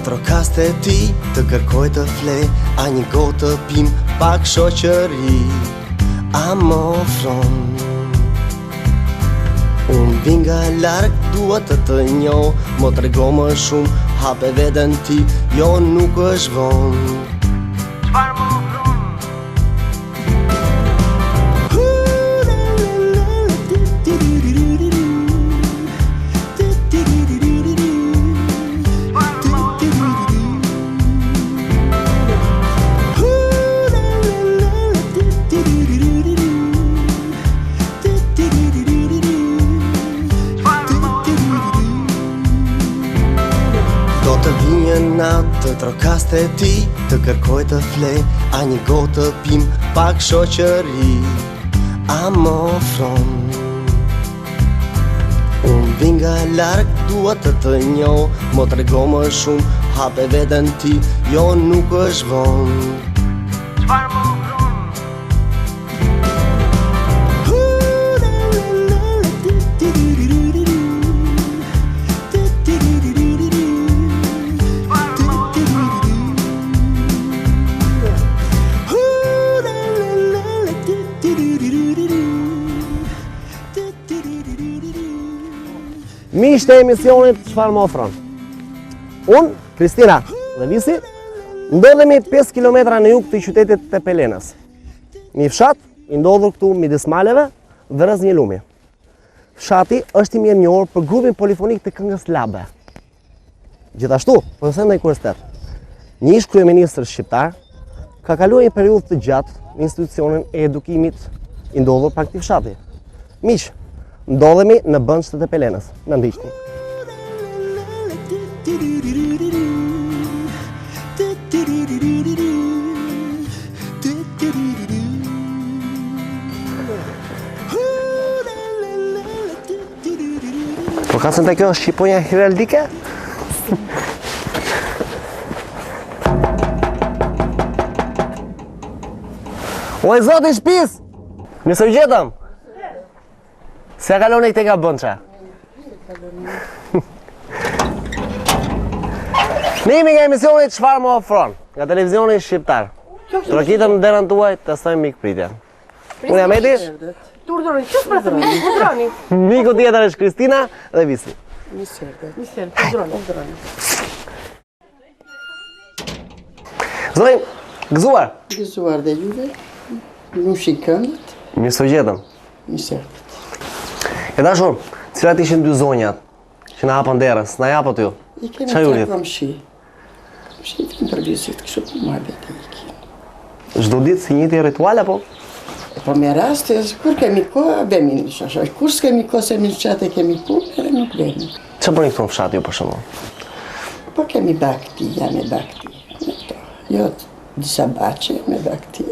trokaste ti të kërkoj të fle, a një gotë të pim pak shoqëri, a më ofron. Unë vinga larg, dua të njoh, mo trego më shumë, hape veten ti, jo nuk është vonë. Çfarë më ofron? Të vi një natë të trokaste ti, të kërkoj të fle, a një gotë të pim pak shoqëri, a më ofron. Unë vinga larg, dua të njoh, mo trego më shumë, hape veten ti, jo nuk është vonë. Çfarë më ofron? Miqtë e emisionit Çfarë më ofron. Unë, Kristina dhe Visi, ndodhemi 5 km në jug të qytetit të Pelenës. Një fshat i ndodhur këtu midis maleve dhe rreth një lumi. Fshati është i mirë njohur për grupin polifonik të këngës Labe. Gjithashtu, po të them ndaj kurioztet, një ish kryeministër shqiptar ka kaluar një periudhë të gjatë në institucionin e edukimit i ndodhur pranë këtij fshati. Miq, ndodhemi në Bëndshtet e Pelenës, në ndiqni. Po ka thënë kjo është Shqiponja heraldike? O e zoti shtëpis! Mirë se u gjetëm! Se kaloni këte ka Bëndsha? Ne jemi nga emisionit Çfarë më ofron, nga televizioni shqiptar. Trokitëm në derën tuaj të stojmë mikpritje. Unë jam Edi. Turduroni, qësë për thëmi, turduroni. Miku tjetër është Kristina dhe Visi. Misel, turduroni. Zorin, gëzuar? Gëzuar dhe juve, nuk shikëndët. Mirë se u gjetëm. Misel. E dashur, cilat ishin dy zonjat që na hapën derës, na japët ju? I kemi Qa ju të lidh? komshi. Komshi të për vizit, kështu për mua bete i kemi. Çdo ditë si njëti ritual apo? Po me raste, kur kemi kohë, bemi në shashoj. Kur s'kemi kohë se mi në qatë e kemi punë, edhe nuk bemi. Që bëni këtu në fshat ju për shembull? Po kemi bakti, me bakti. Me këto. Jo, disa bache me bakti.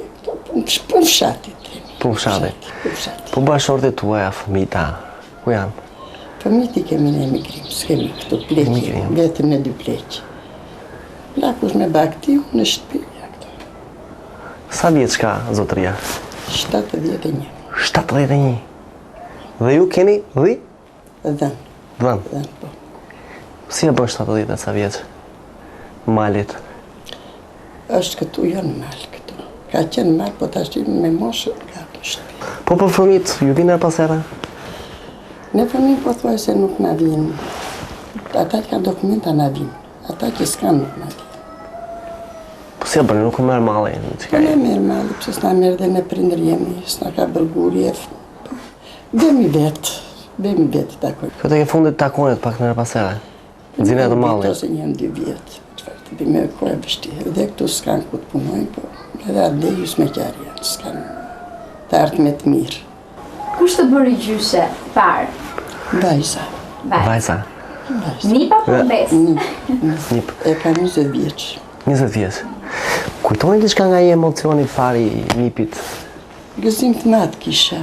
Për fshatit. Për fshatit. Për fshatit. Po bashortit tuaja, fëmita, ku janë? Fëmiti kemi në emigrim, s'kemi këtu pleqi, Emigrim. vetëm në dy pleqi. Lakush me bakti, në shtëpi. Sa vjeç ka zotëria? 71. 71. Dhe ju keni dhi? Dhën, Dhën. po. Si e bën 70 e sa vjeç? Malit. Është këtu, jo në malë këtu. Ka qenë malë, po tash me moshë ka të shtëpi. Po për fëmit, ju vinë pas herë? Ne fëmi po thuaj se nuk na vinë. Ata që ka dokumenta na vinë. Ata që s'kan nuk na vinë. Po si e bëni, nuk u merr malli, Po ne merë malë, pëse s'na merë dhe me prindër jemi, s'na ka bërgurje. Bemi vetë takoj. Këtë e ke fundit takonit pak në pas herë. Nxine të mallit. Ose një 2 vjetë. Çfarë të bëjmë kohë e vështirë. Dhe këtu s'kan ku të punojnë, po edhe atë lejus me qarë janë, s'kan të ardhme të mirë. Kush të bëri gjyshe parë? Vajza. Vajza. Nipa po bes? Nip. E ka 20 vjeç. 20 vjeç. Kujtoni diçka nga ai emocioni pari i nipit? Gëzim të madh kisha,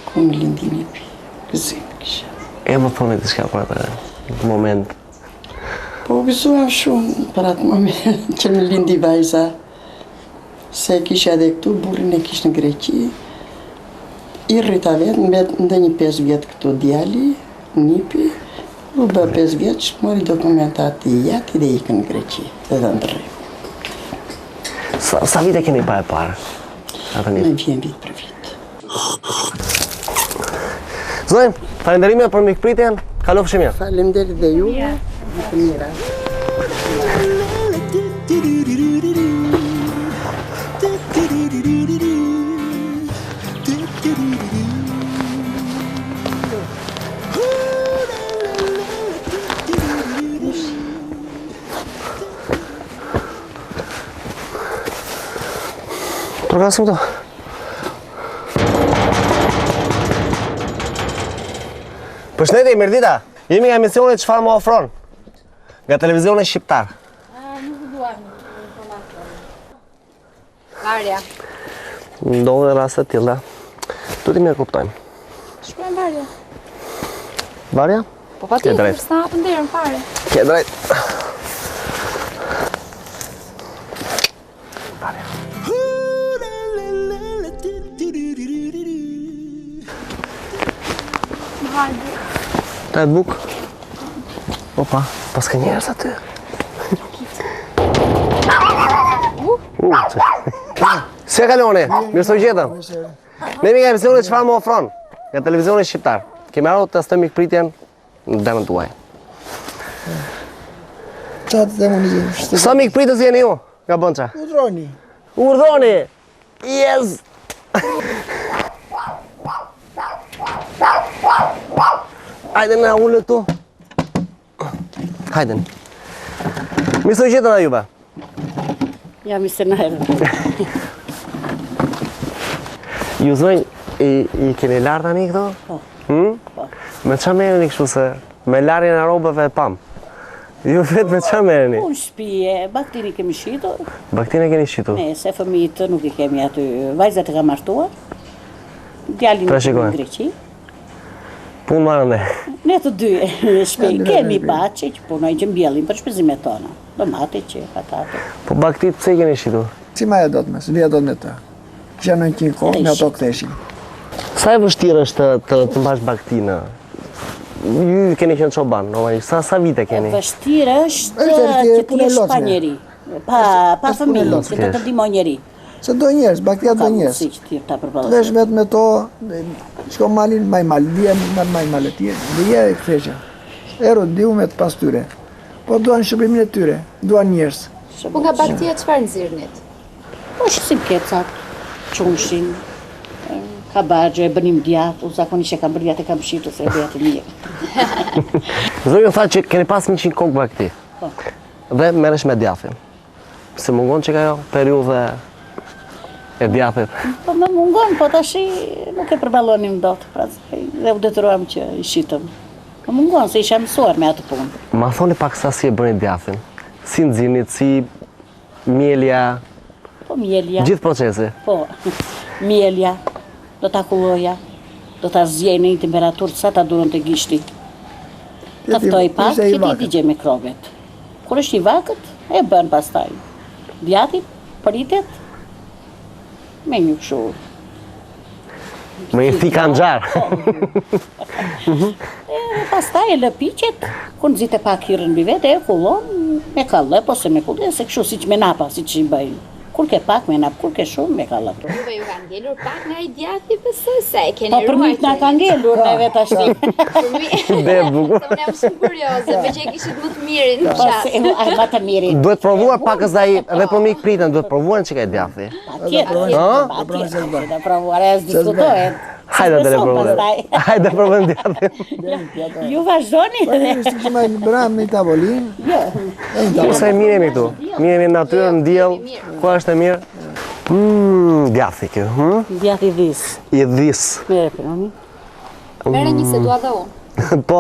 ku më lindi nipi. Gëzim kisha. E më thoni diçka për atë moment. Po gëzuam shumë për atë moment që më lindi vajza. Se kisha edhe këtu, burrin e kish në Greqi. I rrita vetë, ndë një 5 vjetë këtu djali, nipi. U bë 5 vjeç, mori dokumentat i jati dhe ikën në Greqi, edhe ndërri. Sa vite keni pa e parë? Me vjen vit për vit. Zojnë, falenderime për mikpritjen, kalofshi mirë. Faleminderit dhe ju. Të mira. Përkasëm këto. Përshëndetje, Mirdita. Jemi nga emisionit Çfarë më ofron? Nga televizionin shqiptar. Nuk duam informacion. Varja. Ndodhen raste të tilla. Duhet i mirë kuptojmë. Shkruajmë varja. Varja? Po patjetër, s'na hapën derën fare. Ke drejt. Ta e të buk. Opa, pas ka njerës aty. Se kaloni, mirë së gjetëm. Ne jemi nga emisionit Çfarë më ofron? Nga televizionin shqiptar. Kemi ardhur të testojmë mikpritjen në demën tuaj. Qatë dhe më një Sa mikpritës jeni ju? Nga Bënça? Udroni. Urdhoni! Yes! Hajde na ullë tu. Hajde. Mi së gjithë në juve. Ja, mi se në herë. Ju zojnë, i keni lartë tani këto? Po. Me qa mereni kështu se? Me larjen e robëve e pam. Ju vetë me qa mereni? Unë shpije, baktini kemi shitur. Baktini keni shitur? Ne, se fëmijët nuk i kemi aty. Vajzat e ka martuar. Djalin në Greqi. Punë marrë ne. Ne të dy shpij, kemi bache që punojnë që mbjellin për shpenzimet tona. Domate që, patate. Po baktit pse i keni shitur? Si ma e do të me, së vija do të me ta. Kisha në një kohë, me ato këteshin. Sa e vështirë është të mbash baktinë? Ju keni qenë çoban, sa vite keni? Vështirë është që ti jesh pa njeri. Pa fëmijë, që të ndihmoj njeri. Se do njerës, baktia do njerës. Si që ti ta përballësh. Vesh vetë me to, shko malin maj mal, dhja maj mal e tjerë, dhja e këthesha. Ero, diu me të pas tyre. Po duan shëprimin e tyre, duan njerës. Po nga baktia çfarë nxirrnit? Po shësim kecat, qumshin, kabargje, bënim djath, unë zakonisht e kam bërë djath e kam shitur se e bëja të mirë. Zojën tha që keni pas 100 kokë bakti. Po. Dhe merresh me djathin. Se mungon që ka jo periudhe e djathit. Po më mungon, po tashi nuk e përballonim dot, pra dhe u detyruam që i shitëm. Më mungon se isha mësuar me atë punë. Ma thoni pak sa si e bëni djathin. Si nxirrnit, si mielja, Po mielja. gjithë procesi. Po. Mielja, do ta kulloja, do ta zgjej në një temperaturë sa ta duron të gishti. Ta ftoj pak, që ti digje mikrobet. Kur është i vakët, e bën pastaj. Djathi, pritet, me një kështu. Me një thika nxarë. Pastaj e lë piqet, kur nxite pak hirën mbi vete, e kullon me kallëp ose me kullë, se kështu siç me napa, siç i bëjnë. Kur ke pak me nap, kur ke shumë me kallëp. Juve ju ka ngelur pak nga i djathi besoj se e keni Po për mit na ka ngelur neve tash. Be bukur. Unë jam shumë kurioze, me që e kishit më të mirin në Po fshat. ai më të mirin. Duhet provuar pak as ai edhe për mik pritën, duhet provuar çka e djathi. Patjetër, da provuar, as diskutohet. Hajde të provojmë. Hajde provojmë djathin. Ju vazhdoni? Si që ma bëram një tavolinë, Sa e mirë jemi këtu. Mirë jemi në natyrë, në diell. Ku është e mirë? Djathi kjo. Djathi dhis. I dhis. Mere përnoni. Mere një se dua dhe unë. Po.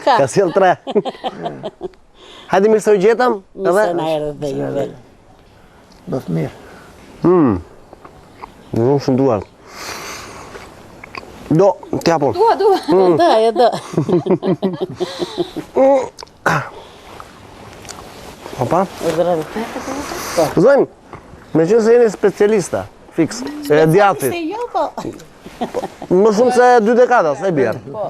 Ka sjell 3. Hajde mirë se u gjetëm. Nëse na erë dhe juve. bëf mirë. Nuk shumë duar. Do, t'japun. Dua. Da, e da. Opa? Zojmë, me që se jeni specialista, fix, e djathit. Se jo, po. Më shumë se 2 dekada, se e bjerë. Po.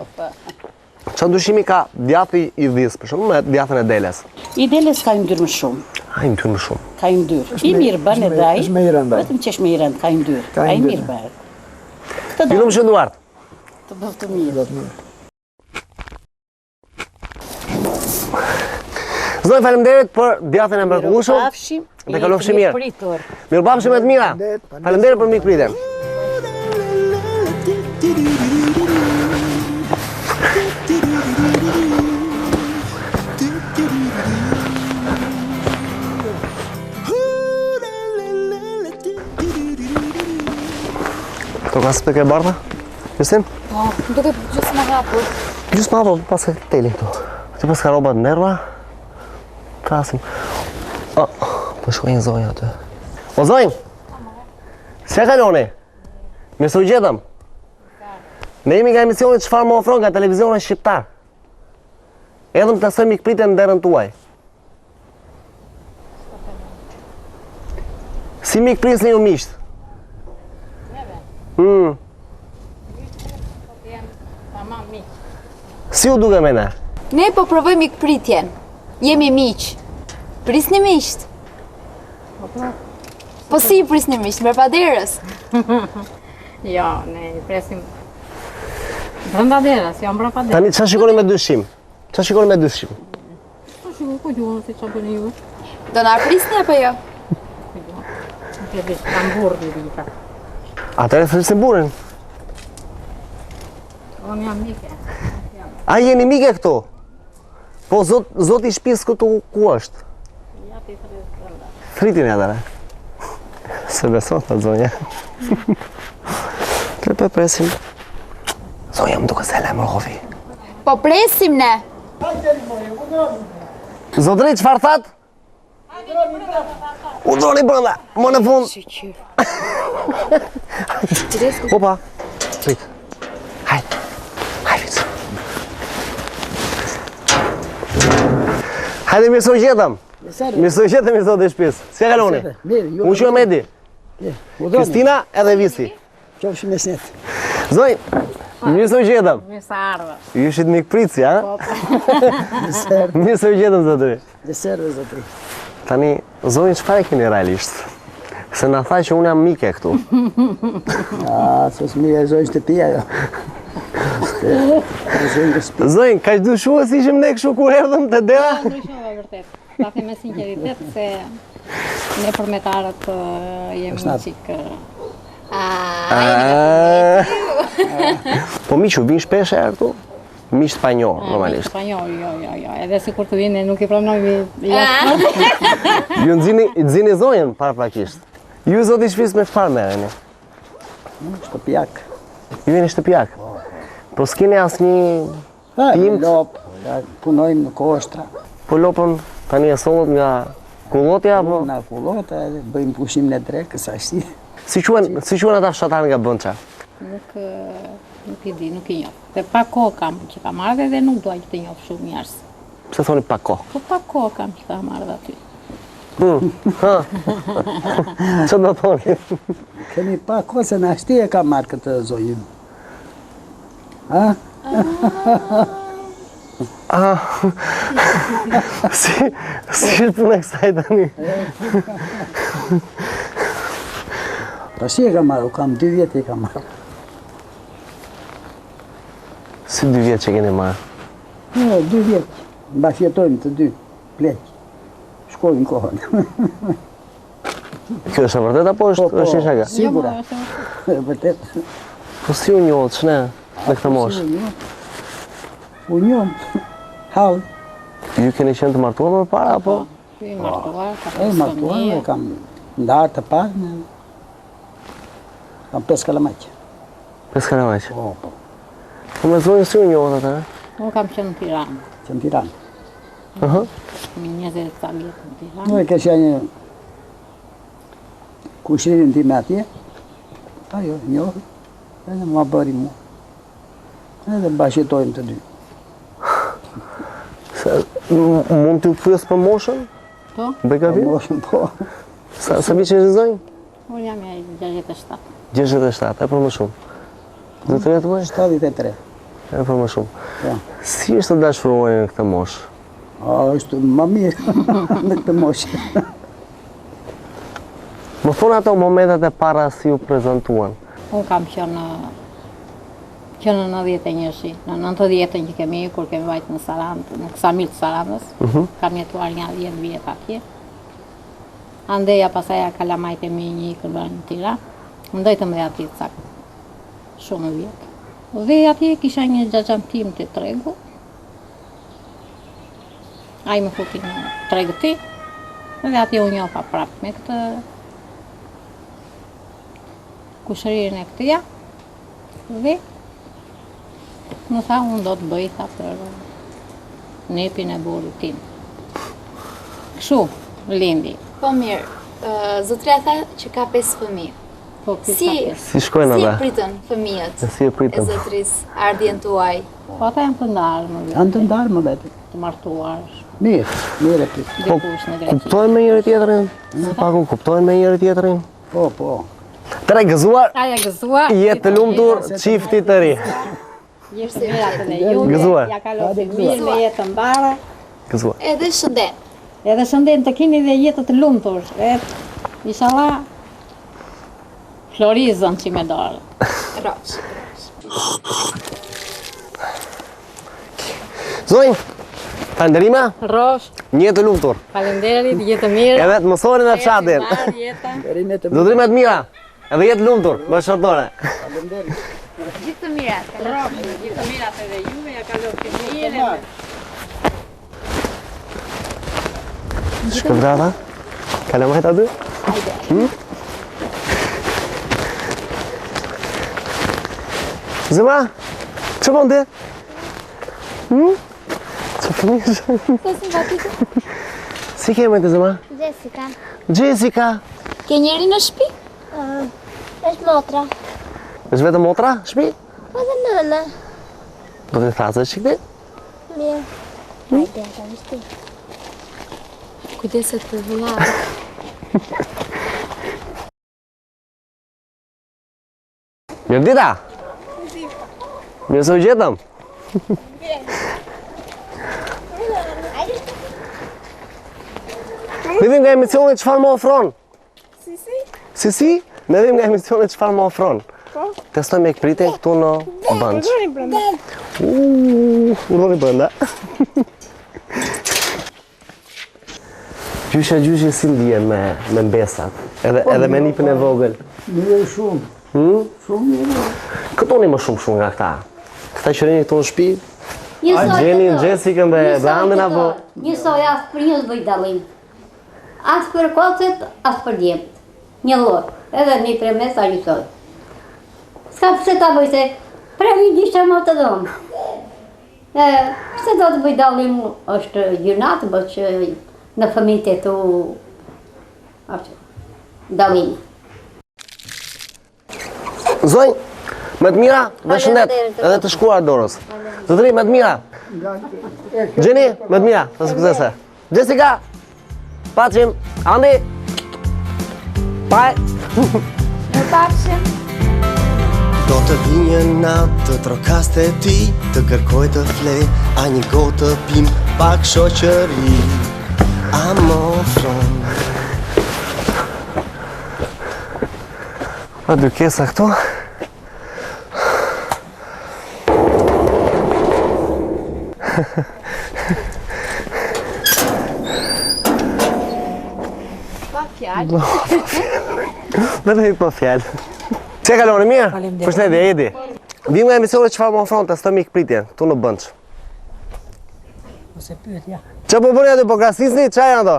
Qa dyshimi ka djati i dhis, për shumë, me djatën e deles? I deles ka i ndyrë më shumë. A i ndyrë më shumë. Ka i ndyrë. I mirë bën e daj. është me i rëndaj. Vetëm që është me i rënd, ka i ndyrë. Ka Ka i i ndyrë. mirë bërë. Këtë Ju da, më shënduart. të bëftë të mirë. Zonjë, faleminderit për djatën e mrekullueshëm. Mirupafshim, Dhe kalofshi mirë. pritur. Mirupafshim e të mira. Faleminderit për mikpritjen. Këto kasë për ke bardha? Justin? Po, duke gjysë më hapur. Gjusë ma po pas e teli këtu. Që pas ka robat nerva. Trasim. Po shkojnë zonjë aty. O zonjë! Se kaloni? Mirë se u gjetëm. Ne jemi nga emisionit Çfarë më ofron nga televizionin shqiptar. Edhe më të asoj mikpritjen në derën tuaj. Si mikprisni ju miqt? Si u duke me ne? Ne po provojmë ikpritjen. Jemi miq. Prisni miqt. Po si i prisni miqt? Mbrëpaderës. Jo, ne i presim brenda derës, jo mbrapa derës. Tani çfarë shikoni me dyshim? Çfarë shikoni me dyshim? Po shikoj ku gjuhën se çfarë bëni ju. Do na prisni apo jo? Ke vesh tambur di vita. Atëherë thësim burin. Unë jam mike. A jeni mike këtu? Po zoti i shtëpisë këtu ku është? Ja ti brenda. Thritin e atëre. Se beson ta zonja. Le presim. Zonja më duke se le më rovi. Po presim ne. Zotëri, çfarë that? U droni brenda, më në fund. Opa. Prit. Hajde. Hajde. Hajde mirë se u gjetëm. Mirë se u gjetëm i zotë i shtëpisë. Si e kaloni? Mirë, ju. Unë quhem Edi. Kristina edhe Visi. Qofshi me snet. Zonj, mirë se u gjetëm. Mi sa ardhë. Ju ishit mikpritsi, a? Mirë se u gjetëm zotëri. Deserve zotri. Tani, zonjë çfarë keni realisht? Se na tha që unë jam mike këtu. Sos mirë e zojnë shtëpia jo. Zonjë, kaq dyshues ishim ne kështu kur erdhëm te dera? Ndryshova vërtet. Ta them me sinqeritet se ne përmetarët jemi një çik. Po miqu, vin shpesh herë këtu? Miq spanjoll, normalisht. Spanjoll, jo. Edhe sikur të vinë nuk i pranojmë jashtë. Ju nxini zonjën paraprakisht. Ju zoti i shtëpisë me çfarë merreni? Shtëpiak. Ju jeni shtëpiak. Po s'keni asnjë tim? Lop, punojmë në kostra. Po lopën tani e sollët nga kullotja apo? Na kullota edhe bëjmë pushim në drekës ashti. Si quhen ata fshatarë nga Bënça? Nuk i di, nuk i njoh. Dhe pa kohë kam që kam ardhe dhe nuk dua që të njoh shumë njerëz. Pse thoni pa kohë? Po pa kohë kam që kam ardhe aty. Ço do thoni? Kemi pa kohë se në ashti e ka marrë këtë zojim. Ha? Si është puna e kësaj tani? Pa si e ka marrë, kam 2 vjetë e ka marrë. Si 2 vjetë që keni marrë? 2 vjetë, bashkëjetojmë të dy, pleq. Shkojmë kohën. Kjo është e vërtet apo është një shaka? Sigura. Vërtet. Po si u njohët, shne, me këtë moshë? U njohëm. Hallë. Ju keni qenë të martuar më para, apo? Ju i martuar, ka E martuar, kam ndarë të parë, kam 5 kalamaqë. 5 kalamaq. Po me zonjën si u njohët atë? Unë kam qenë në Tiranë. Që në Tiranë. Mi 20 vjetë në Tiranë. Në e këshja një kushririn ti me atje. Ajo, njohë. Edhe mua bëri mua. Edhe bashkëtojmë të dy. Mund t'ju pyes për moshën? Po? Bëj gabim? Moshën po. Sa vjeç është zonjë? Unë jam e 67. 67, e për më shumë. Do të jetë më? 73. E për më shumë. Si është të dashuruar në këtë moshë? është më mirë në këtë moshë. Më thonë ato momentet e para si ju prezentuan. Unë kam qenë në 91-shi, në 90-ën që kemi, kur kemi vajtë në Sarandë, në Ksamil të Sarandës, kam jetuar një 10 vjetë atje. Andeja pasaja kalamajt e mi një kërbën në tira, më ndojtë më dhe atje të cakë, shumë vjetë. Dhe atje kisha një gjagjantim të tregu, a i më futi në tregë ti, dhe atje u njofa prapë me këtë kushëririn e këtëja, dhe më tha unë do të bëjta për nepin e burrit tim. Kështu, lindi. Po mirë, zotria tha që ka 5 fëmijë. Po, Si shkojnë Si ata? pritën fëmijët Si e e pritën? zotris ardhjen tuaj? Po ata janë të ndarë më vetë, Janë të ndarë më vetë. të martuar, Mirë e pritë. dikush në Greqi. Kuptojnë me njëri tjetërin? Paku, kuptojnë me njëri tjetërin? Po. Tre gëzuar, Aja gëzuar. jetë të lumtur çifti të ri. Jeshtë të miratën e juve, Gëzuar. ja kalofit mirë me jetë të mbara, Gëzuar. Edhe shëndet. edhe shëndet të kini dhe jetë të lumtur. Inshallah, florizën që me dorë. Roq. Zonjë, falënderime, Rosh, një jetë të lumtur. falenderit, jetë mirë. Edhe të mësorin e fshatin. Zotrimet mira, edhe jetë lumtur, më shërdore. Gjithë të mirat. Rosh, jetë mirat edhe juve, ja kalofit mirë. Shkëm drata? Kalamajt aty? Zema, që bon ti? Që fëmijë? Po simpatike. Si keme të Zema? Jessica. Jessica. Ke njeri në shtëpi? Është motra. është vetëm motra, shpi? Po dhe nëna. Do të thasë shikti? Mirë. Hajde, ata vishti. Kujdeset për vëllarë. Mirë dita? Mirë se u gjetëm? Ne vim nga emisioni çfarë më ofron? Si? Ne vim nga emisioni çfarë më ofron? Testoj me ekpritin këtu në Bënç. Uroni brenda. Gjyshi si ndihen me mbesat, edhe me nipën e vogël. Mirë shumë. Shumë mirë. Këto një më shumë nga këta. Këta që rini këtu në shtëpi, Gjeni, Jessica dhe Brandën apo? Njësoj asë për njës bëj dalim. Asë për kocet, asë për djemët. Një lor, edhe një premes a njësoj. Ska përse ta bëj se, premi disha më të domë. Përse do të bëj dalim është gjynat, bë që në fëmijët e tu dalim. Zonjë, më të mira dhe shëndet, edhe të shkuar dorës. Zotëri, më të mira. Gjeni, më të mira, të skuzese. Jessica, paqim, Andi, bye. Në pafshim. Do të vi një natë të trokaste ti, të kërkoj të fle, a një gotë të pim, pak shoqëri, a më ofron. A dykesa këto? Pa fjallë. Dhe pa fjallë. Që kaloni mirë? Përshëndetje, Edi. Vim nga emisione çfarë më ofron të stëmi këpritjen, tu në Bënç. Ose pyetja. Që po bëni aty, po krasisni, çfarë janë ato?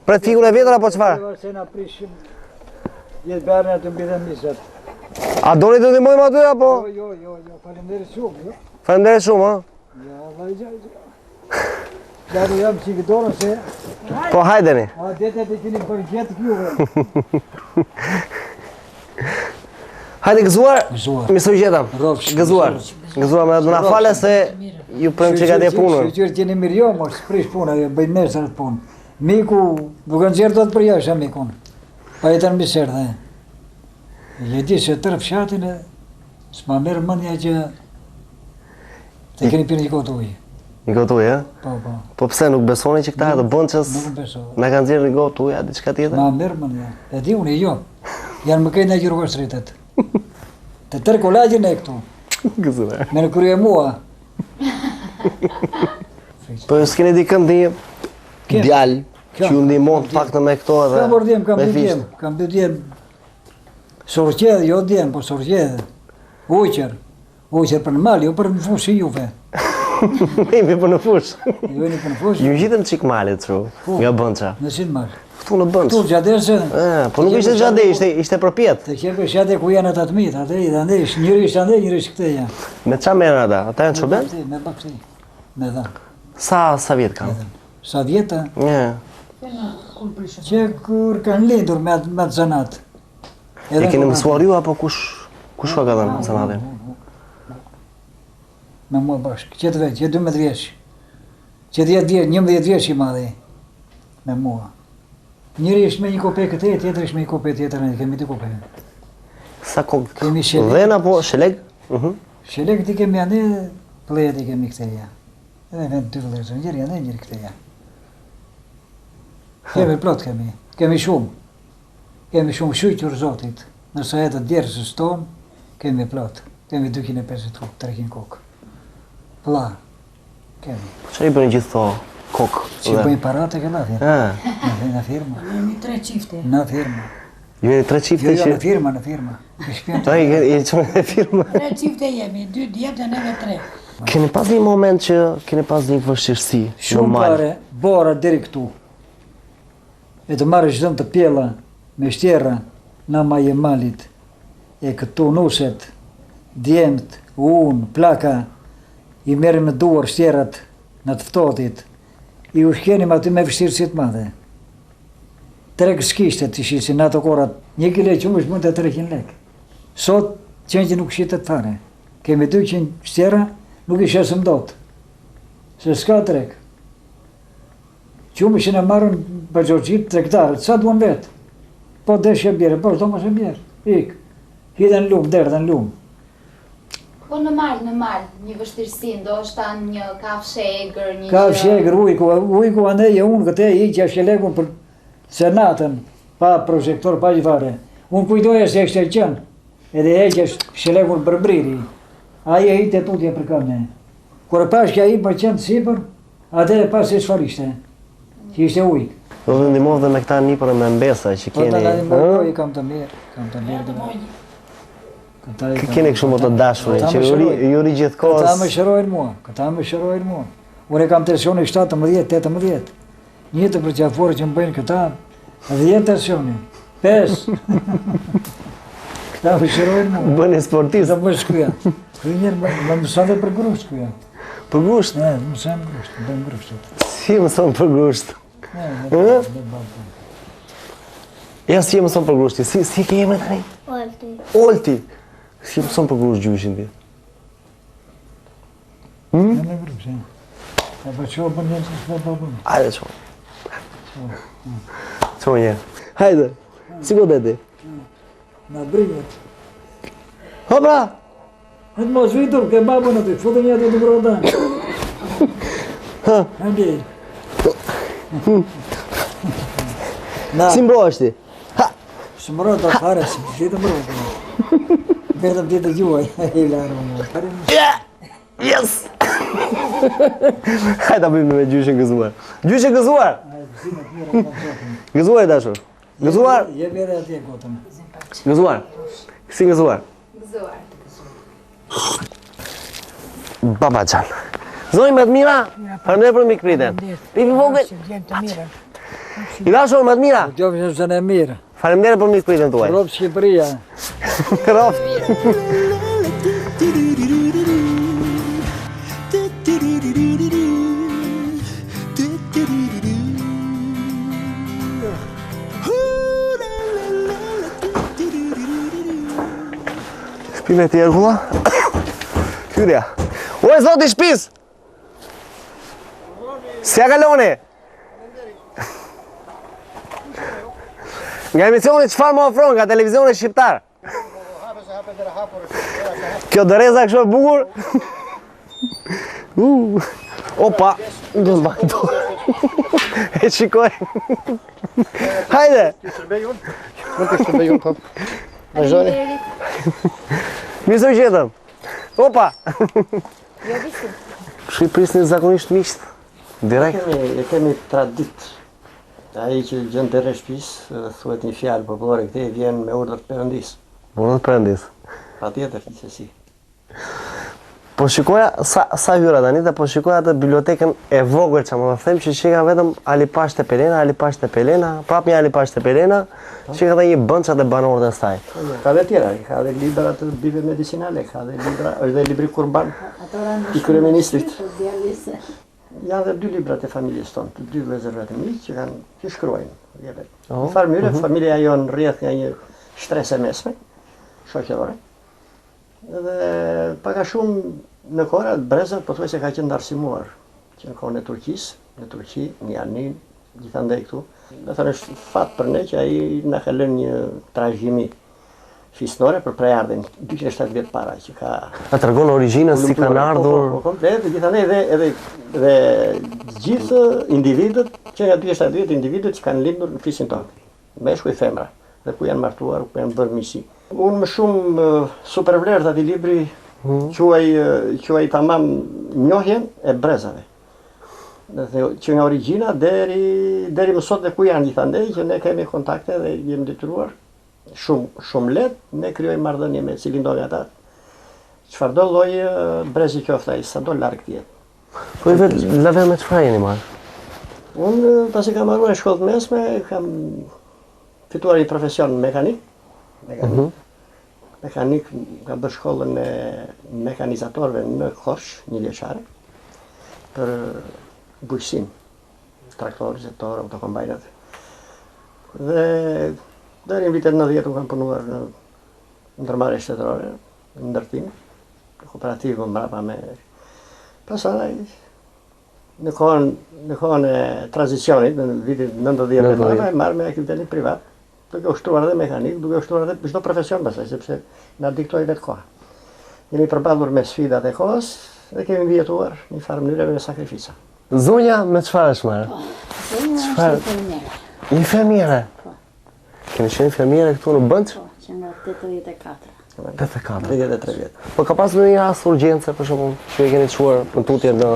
Pret fikun e vjetër apo çfarë? Se na prishim jetë bërën atë mbidhen misat. A doni të ndihmojmë aty apo? Jo, faleminderit shumë, jo. Faleminderit shumë, ha? Ja, vajza. Ja do jam që dorën se Po hajdeni. a detet e keni për gjetë kjuve. Hajde gëzuar, Gëzuar. mi së gjetëm. Rrofsh, Gëzuar. Gëzuar me do na fale se ju prem që ka dhe punën. Shqyrë që një mirë jo, mos prish punë, bëjnë nesër punë. Miku, duke nxjerë do të përjashtë mikun. Pa jetën misër dhe. Je di se tërë fshatin e s'ma merë mëndja që Te keni pirë një gotë ujë. Një gotë ujë, Po, po. Po pse nuk besoni që këta të bënçës Nuk besoj. me kanë nxjerrë një gotë ujë, diçka tjetër? Ma mirë më një. E di unë, jo. Janë më kejnë e gjurë vështritet. Të tërë kolagjën e këtu. Gëzëre. Me në kërje mua. Po s'keni dikën një djalë që ju ndihmon të paktën me këto edhe. Kam bërë kam me dy djem. Kam dy djem. Sorqedhe, jo djem, po sorqedhe. Uqër. Uqër për në mal, jo për në fushë si juve. Jemi për në fush. Jo jeni për në fushë. Ju gjitën çik malit kështu, nga bënça. Në si në mal. Këtu në bënç. Tu gjadesë. Po nuk ishte gjade, ishte përpjet. Të kjepe shate ku janë atë mitë, atë i dhe ndesh, njëri ishte ande, njëri ishte këte janë. Me qa merë ata? Ata janë çoben? Me bakti, me dha. Sa vjet kanë? Sa vjeta? Një. Që kur kanë lindur me atë zanat. E keni mësuar ju apo kush ka dhënë zanatin? Me mua bashkë, që të vetë, që 12 vjeç. Që 10 vjeç, 11 vjeç i madhe. Me mua. Njëri ishte me një kopek këtë, tjetër ishte me një kopek tjetër, ne kemi 2 kopek. Sa kokë? Kemi sheleg. Dhen apo sheleg? Sheleg ti kemi ane, plejet i kemi këtë ja. Edhe vend 2 vëllezër, njëri ane, njëri këtë ja. Kemi plot kemi, kemi shumë. Kemi shumë shujqur Zotit. Nëse e të djersës tonë, kemi plot. Kemi 250 kokë, 300 kokë. Pla, kemi. Që i bëjnë gjithë to kokë? Që i bëjnë parate këna firma. Në firma. Jemi 3 qifte. Në firma. Ju jeni 3 qifte që... Jo, në firma. Ta i qënë në firma. 3 qifte jemi, 2 djemë dhe neve 3. Keni pas një moment që keni pas një vështirësi? Shumë pare, bora deri këtu. E të marrë çdo të pjella me shtjerra në maje malit. E këtu nuset, djemt, unë, plaka, i merrim në duar shtjerrat në të ftohtit. I ushqenim aty me vështirësi të madhe. 3 skishtet të shisin në ato korat, 1 kile qumësh mund të 300 lek. Sot, qenë që nuk shitet fare. Kemi 200 shtjerra, nuk i shesëm dot. Se s'ka trek. Qumëshin e marrën për Gjorgjit trektarët, sa duan vetë. Po deshje bjerë, po shdo mos e bjerë. Ik. Hidhe në lumë, derdhe në lumë. Po në mal, një vështirësi, ndoshta një kafshë egër, një... Kafshë egër, ujku aneje unë këte i që shkelegun për senatën, pa projektor, pa gjithare. Unë kujtoja se ekshte qënë, edhe e që shkelegun për briri. Aje i të tutje për kërne. Kërë pashkja i për qënë sipër, atere pas e shfarishte, që ishte ujkë. Do të ndihmosh dhe me këta nipër me mbesa që Po keni... të ndihmoj, kam të mirë. Keni kështu më të dashurin, që ju ri gjithkohës... Këta më shërojnë mua, Unë kam tensioni 17, 18. Një të përqafore që më bëjnë këta, 10 tensioni, 5. Këta më shërojnë mua. Bëni sportist. Këta më shkuja. Këj njerë më mësën dhe për grusht kuja. Për grusht? Ne, mësën grusht, bëjmë grushtet. Si mëson për grusht? Ja, si mëson për grushti, si ke jeme të nej? Olti. Olti! Si mëson për grusht gjyshin ti? Në grusht, ja. E për qohë për njën që shme për bëmë. Hajde qohë. Qohë një. Hajde, si go dhe ti? Në brinjët. Hopra! E të mos vitur, ke babën aty, futë një aty të broda. Hajde. Si mbro është ti? Së mbro të fare, si të mbro. Betëm ti të gjuaj, e larë më. Yes! Hajde ta bëjmë me gjyshin gëzuar. Gjyshin gëzuar! Gëzuar, dashur. Gëzuar! Je bere atje gotëm. Gëzuar. Si gëzuar? Gëzuar. Baba Gjan. Zonjë më të mira, faleminderit për mikpritjen. Pipi vogël. I dashur më të mira. Qofshin se në mirë. Faleminderit për mikpritjen tuaj. Ropë Shqipëria. Ropë. Shpime të jergulla. Hyrja. Oj, zoti shpis! Si a kaloni? Nga emisioni çfarë më ofron nga televizioni shqiptar? Kjo dëreza kështu e bukur? Opa, do të bajnë do. E shikoj. Hajde! Mund të shërbej unë, po. Vazhdoni. Mirë se u gjetëm. Opa! Jo visim. Shqipërisë zakonisht miqt. Direkt. Kemi traditë. Ai që gjen deri shtëpisë, thuhet një fjalë popullore këtej vjen me urdhër të Perëndis. Urdhër të Perëndis. Patjetër, gjithsesi. Po shikoja sa hyra tani, po shikoja atë bibliotekën e vogël që më them që shika vetëm Alipash te Pelena, prap një Alipash te Pelena, shika edhe një bënç atë banorët e saj. Ka dhe tjera, ka dhe libra të bive medicinale, ka dhe libra, është dhe libri kurban i kryeministrit. Janë dhe 2 libra të familjes tonë, të 2 vëllezërve të mi që shkruajnë. Në farë mënyrë, familja jonë rrjedh nga një shtres e mesme, shoqërore. Dhe paka shumë në kohë brezat pothuajse ka qenë ndarësimuar, që në kohën e Turqisë, në Turqi, në Janin, gjithandaj këtu. Do thënë është fat për ne që ai na ka lënë një trashëgimi fisnore për prejardhjen 207 vjet para që ka. A tregon origjinën si kanë ardhur? Po komplet, gjithandaj edhe gjithë individët që nga 207 vjet individët që kanë lindur në fisin tonë, meshkuj femra, dhe ku janë martuar, ku janë bërë miqësi. Unë më shumë supervlerët ati libri quaj tamam njohjen e brezave. Që nga origjina deri më sot dhe ku janë gjithandej që ne kemi kontakte dhe jemi detyruar shumë lehtë ne krijojmë marrëdhënie me cilin do nga ata. Çfarëdo lloj brezi qoftë ai, sado larg të jetë. Po vetë me çfarë jeni marrë? Unë pasi kam marruar shkollë mesme, kam fituar një profesion mekanik. Mekanik, kam bërë shkollën e mekanizatorëve në Korçë, 1 vjeçare, për bujqësim, traktor, zetor, autokombajnat. Dhe deri në vitet 90 kam punuar në ndërmarrje shtetërore, në ndërtim, në kooperativë mbrapa me. Pastaj në kohën e tranzicionit, në vitin 90 e marrë me aktivitetin privat, duke ushtruar edhe mekanik, duke ushtruar edhe çdo profesion pastaj, sepse na diktoi vetë koha. Jemi përballur me sfidat e kohës dhe kemi mbijetuar në një farë mënyrë me sakrifica. Zonja me çfarë është marrë? Zonja është infermiere. Infermiere? Po. Keni qenë infermiere këtu në Bënç? Po, që nga 84. 83 vjet. Po ka pasur ndonjë rast urgjence për shembull, që e keni çuar në tutje në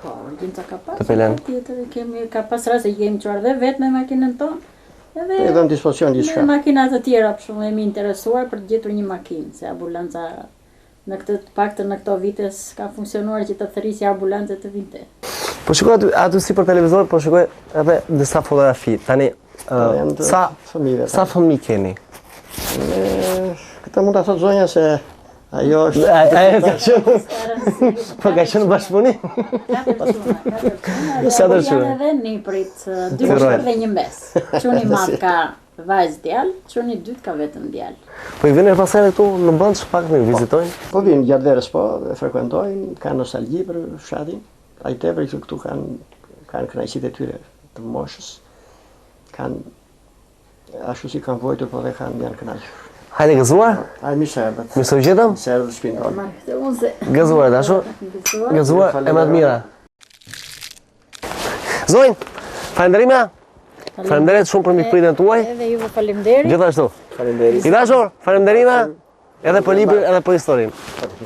Po, urgjenca ka pas. Të Pelen. Tjetër ka pas raste që kemi çuar dhe vetë me makinën tonë. Edhe në dispozicion gjithçka. Me makina të tjera, për shembull, jemi interesuar për të gjetur një makinë, se ambulanca në këtë të paktën në këto vite ka funksionuar që të thërrisë ambulancë të vinte. Po shikoj aty si për televizor, po shikoj edhe disa fotografi. Tani sa fëmijë keni? Këtë mund ta thot zonja se ajo është ka qenë bashkëpunim. Sa të shumë. Edhe një prit 2 shkurt dhe 1 mes. Çuni madh ka vajzë djalë, çuni dytë ka vetëm djalë. Po i vjen pas herë këtu në Bënç pak më vizitojnë? Po vinë gjatë verës po, dhe frekuentojnë, kanë nostalgji për fshatin. Ai tepër që këtu kanë kënaqësitë e tyre të moshës. Kanë ashtu si kanë vojtur, po dhe janë kënaqur. Hajde gëzuar? Hajde mirë se erdhët. Mirë se u gjetëm? Se erdhët shpinë tonë. Gëzuar, dashur? Gëzuar e më të mira. Zonjë, falenderime. Falenderit shumë për mikpritjen tuaj. Edhe juve faleminderit. Gjithashtu. Faleminderit. I dashur, falenderime edhe për librin edhe për historinë.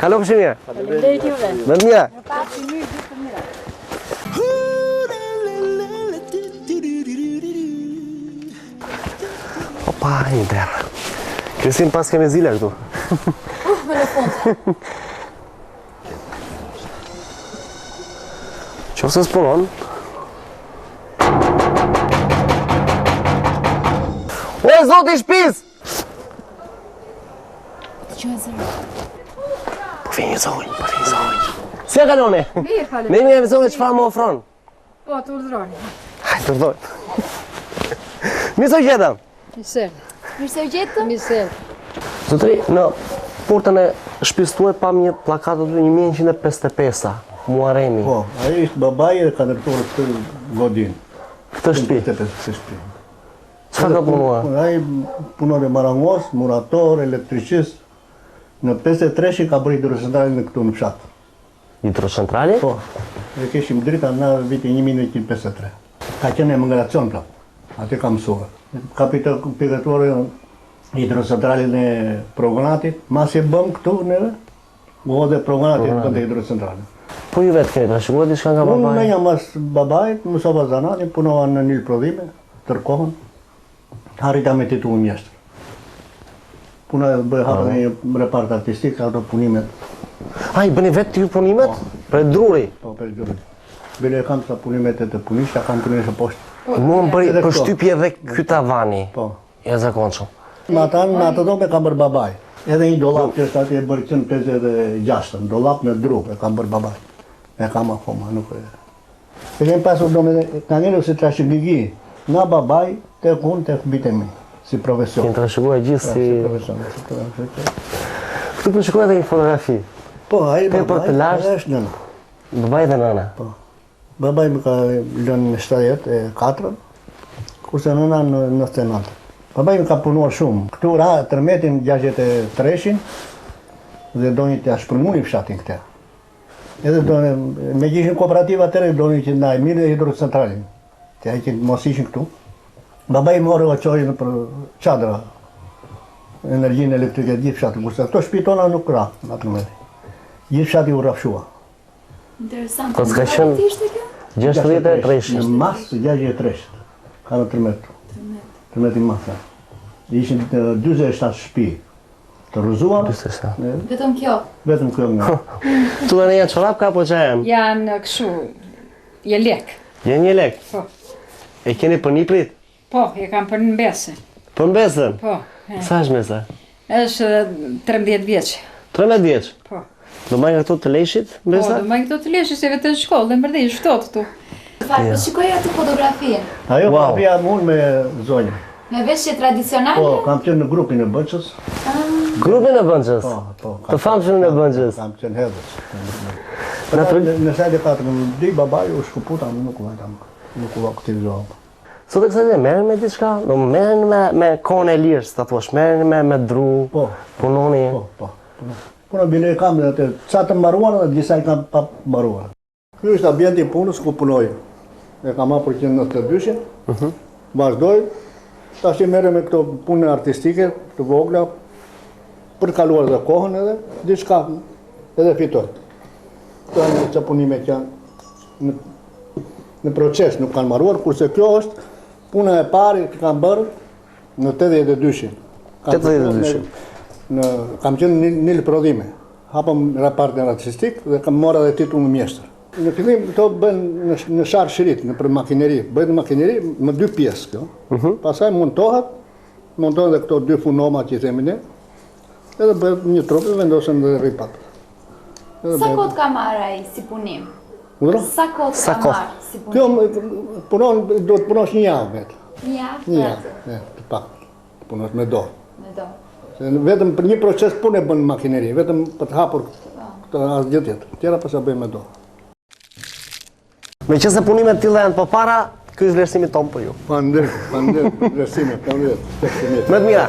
Kalofshi mirë. Faleminderit juve. Më të mira. Opa, një derë. Kristin, pas kemi zile këtu. Me në fund. Qofse s'punon. O, zoti shpis! Po vi një zonjë. Si e kalone? Mirë, falem. Ne jemi zonjë çfarë më ofron? Po, të urdhroni. Hajde, të urdhroj. Mirë se u gjetëm. Mirë. Mirë se u gjetëm? Mirë. Zotri, në portën e shtëpisë tuaj pam një plakat aty 1155-a, Muharremi. Po, ai është babai e ka ndërtuar këtë godin. Këtë shtëpi. Këtë shtëpi. Çfarë ka punuar? Ai punon marangos, murator, elektricist. Në 53 ka bërë hidrocentralin këtu në fshat. Hidrocentrali? Po, e keshim drita në vitin 1953. Ka qenë emigracion plot, aty ka mësuar. Kapital pikëtuar hidrocentralin e Progonatit, mas e bëm këtu neve, u dhe Progonatit për të hidrocentralin. Po ju vetë keni trashëguar diçka nga babai? Unë menja mas babait, mësova zanatin, punova në një prodhime, tërkohën, harita me titullin mjeshtër. Puna bëj hapën një repart artistik, ato punimet. A, i bëni vetë ju punimet? Për druri? Po, për druri. Bile kam sa punimet e të punishta, kam punimet e poshtë. Mu më bëri për shtypje dhe ky tavani. Po. Ja zakonshëm. Në ato do me kam bërë babaj. Edhe një dolap që është ati e bërë 156, në dolap në dru, e kam bërë babaj. E kam akoma, nuk e... E kemë pasur do me, ka njëri si trashëgigi, nga babaj, tek unë, tek bite mi, si profesion. Kënë trashëguar gjithë si... Si profesion. Këtu për shikuar edhe një fotografi. Po, aji babaj, babaj është nëna. Babaj dhe nëna? Po. Babaj më ka lënë në 74, kurse nëna në 99. Babaj më ka punuar shumë. Këtu ra tërmetin 63-shin dhe doni të ashpërmuni fshatin këte. Edhe me gjishin kooperativa tëre doni që ndaj mirë dhe hidrocentralin. Të ajë që mos ishin këtu. Babaj më orë qojnë për qadra, energjinë elektrike gjithë fshatin. Kurse këto shpitona nuk ra në atë mëmeti. Gjithë fshati u rafshua. Interesant. Po s'ka qenë 63. Në mas 63. Ka në tërmet. Tërmet i masa. Ishin 27 shtëpi të rrëzuar. Vetëm kjo? Vetëm kjo nga. Tu dhe një çorap ka po që janë? Janë kështu, je lek. Je një lek? Po. E keni për një prit? Po, e kam për në mbese. Për mbesën? Po. Sa është mbesa? është 13 vjeç. 13 vjeç? Po. Do majnë këto të leshit, mbesa? Po, do majnë këto të leshit, se vetë në shkollë, dhe mërdej, shtot këtu. Farë, shikoj atë fotografinë. Ajo fotografia mund me zonjë. Me veshje tradicionale? Po, kam qenë në grupin e Bënçës. Grupin e Bënçës? Po. Të famshëm në Bënçës? Kam qenë hedhës. Në sajtë e patëm, dy babaj u shkuputa, nuk u aktivizohëm. Sot e kësaj merren me diçka? Do merren me kohën e lirës, ta thuash, merren me dru, punoni? Po. Puna bile kam dhe të ca të mbaruar dhe disa i kam pa mbaruar. Ky është ambienti i punës ku punoj. E kam hapur 192-shin, vazhdoj, tash i merrem me këto punë artistike, të vogla, për kaluar dhe kohën edhe, diçka edhe fitoj. Këto janë që punime që janë në proces, nuk kanë mbaruar, kurse kjo është puna e parë që kam bërë në 82-shin. 82-shin. Kam qenë një prodhime. Hapëm repartin artistik dhe kam mora dhe titullin mjeshtër. Në fillim këto bën në sharë shirit, në për makineri. Bëjnë makineri më 2 pjesë kjo. Pasaj montohet dhe këto 2 funoma që i themi ne, edhe bëjnë një trup dhe vendosën dhe ripat. Sa kohë ka marrë ai si punim? Sa kohë ka marrë si punim? Kjo do të punosh një javë vetë. Një javë? Një javë, të pak. Punosh me dorë. Me dorë. Vetëm për një proces punë e bën makineri, vetëm për të hapur këtë asgjë tjetër. Tjera pas e bëjmë me dorë. Me qëse punimet tilla janë për para, ky është vlerësimi tonë për ju. Pandir, vlerësimi, pandir. Më të mira.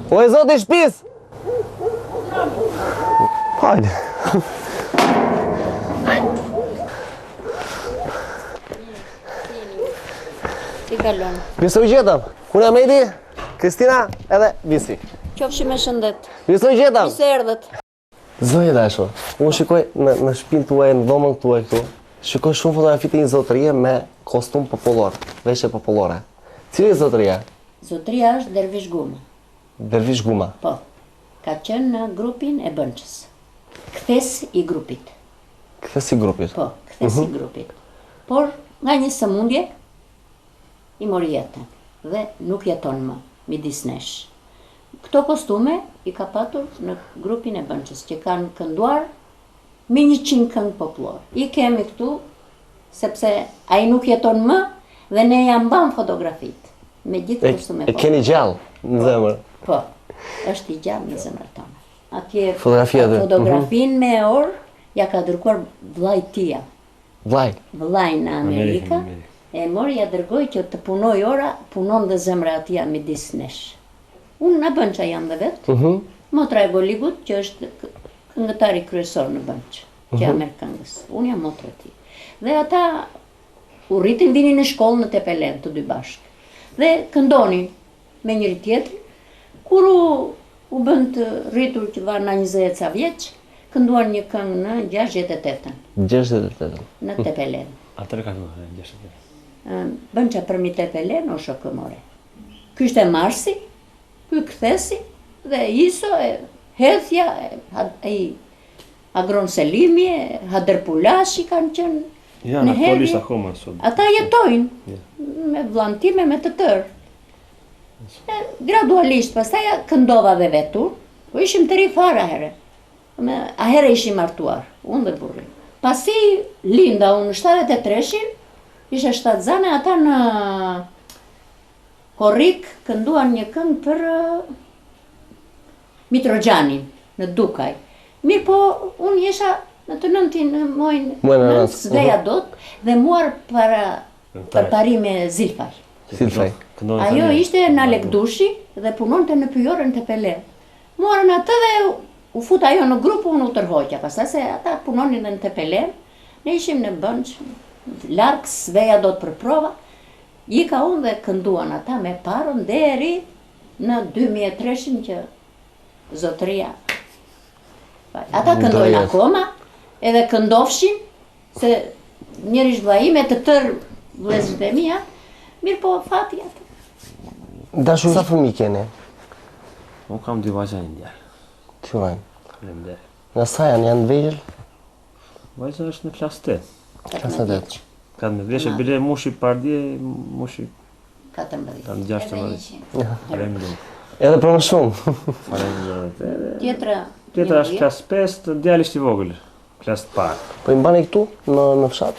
O e zoti shpis! Hajde. Si kalon? Mirë u gjetëm. Unë jam Edi, Kristina edhe Visi. Qofshi me shëndet. Mirë u gjetëm. Mirë se erdhët. Zonjë dashur, unë shikoj në shtëpinë tuaj, në dhomën tuaj këtu, shikoj shumë fotografi të një zotërie me kostum popullor, veshje popullore. Cili zotëria? Zotëria është Dervish Guma. Dervish Guma? Po. Ka qenë në grupin e Bënçës. Kthes i grupit. Kthes i grupit? Po, kthes i grupit. Por nga një sëmundje i mori jetën dhe nuk jeton më midis nesh. Këto kostume i ka patur në grupin e Bënçës, që kanë kënduar me 100 këngë popullor. I kemi këtu, sepse ai nuk jeton më dhe ne ja mbam fotografit me gjithë kostume popullore. E keni gjallë në zemër? Po. Është i gjallë në zemrën tonë. Atje Fotografin me orë ja ka dërguar vllai tia. Vllai në Amerika. E mori ja dërgoj që të punoj ora, punon dhe zemra atia midis nesh. Unë në Bënqa jam dhe vetë, motra e Goligut, që është këngëtari kryesor në Bënq, që jam e këngës. Unë jam motra ti. Dhe ata u rritin vini në shkollë në Tepelen, të dy bashkë. Dhe këndonin me njëri tjetrin, kur u bën të rritur që var në 20 ca vjeç, kënduan një këngë në 68-ën. 68-ën. Në Tepelen. Atër ka në 68-ën. Bënqa përmi Tepelen o shokëmore. Ky ishte Marsi, ky kthesi, dhe Iso e Hedhja, Agron Selimi, Hader Pulashi kanë qenë në Hedhje. Ata jetojnë me vllain time, me të tërë. Gradualisht, pastaj këndova dhe vetur, po ishim të ri fara here. A here ishim martuar, unë dhe burri. Pasi linda unë 73-shin, ishe shtatzane, ata në Korrik kënduan një këngë për Mitroxhanin, në Dukaj. Mirë po, unë jesha në të nëntin në mojnë nënt, s'veja dot, dhe muar për parime Zilfaj. Ajo ishte në Lekdushi dhe punonte në pyjorën të Pele. Muarën atë dhe u fut ajo në grupë, unë u tërhoqja, pastaj se ata punonin dhe në Tepele, ne ishim në Bënç, larkë, s'veja do të për prova, ika unë dhe kënduan ata me parën deri në 2003 që zotëria. Ata këndojnë akoma, edhe këndofshin, se njëri shvajim e të tërë vlezrit e mija, mirë po fati atë. Dashur, sa fëmi kene? Unë kam 2 vajza në ndjerë. Që vajnë? Në sa janë vegjël? Vajza është në klasë 8. Klasë 8. Ka me vleshe bile mushi pardje, mushi 14. Edhe për më shumë. Tjetra është klasë 5, djali është i vogël, klasë parë. Po i mbani këtu, në fshat?